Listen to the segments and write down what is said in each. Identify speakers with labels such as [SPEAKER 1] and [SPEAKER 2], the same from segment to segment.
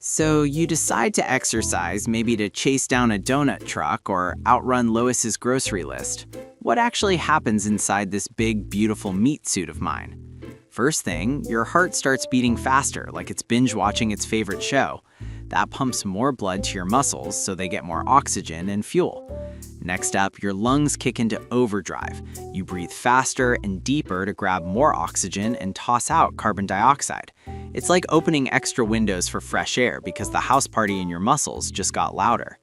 [SPEAKER 1] So you decide to exercise, maybe to chase down a donut truck or outrun Lois's grocery list. What actually happens inside this big, beautiful meat suit of mine? First thing, your heart starts beating faster, like it's binge watching its favorite show. That pumps more blood to your muscles so they get more oxygen and fuel. Next up, your lungs kick into overdrive. You breathe faster and deeper to grab more oxygen and toss out carbon dioxide. It's like opening extra windows for fresh air because the house party in your muscles just got louder.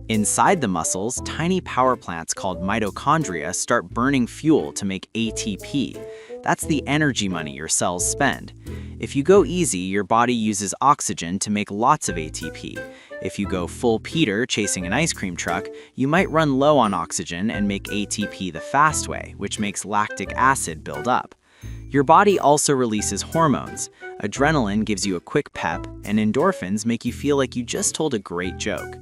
[SPEAKER 1] Inside the muscles, tiny power plants called mitochondria start burning fuel to make ATP. That's the energy money your cells spend. If you go easy, your body uses oxygen to make lots of ATP. If you go full Peter chasing an ice cream truck, you might run low on oxygen and make ATP the fast way, which makes lactic acid build up. Your body also releases hormones. Adrenaline gives you a quick pep, and endorphins make you feel like you just told a great joke.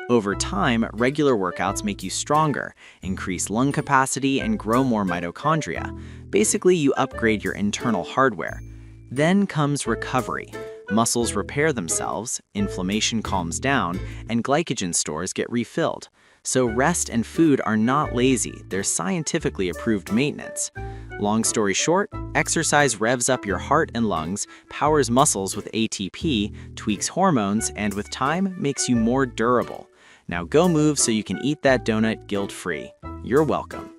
[SPEAKER 1] Over time, regular workouts make you stronger, increase lung capacity, and grow more mitochondria. Basically, you upgrade your internal hardware. Then comes recovery. Muscles repair themselves, inflammation calms down, and glycogen stores get refilled. So rest and food are not lazy, they're scientifically approved maintenance. Long story short, exercise revs up your heart and lungs, powers muscles with ATP, tweaks hormones, and with time, makes you more durable. Now go move so you can eat that donut guilt-free. You're welcome.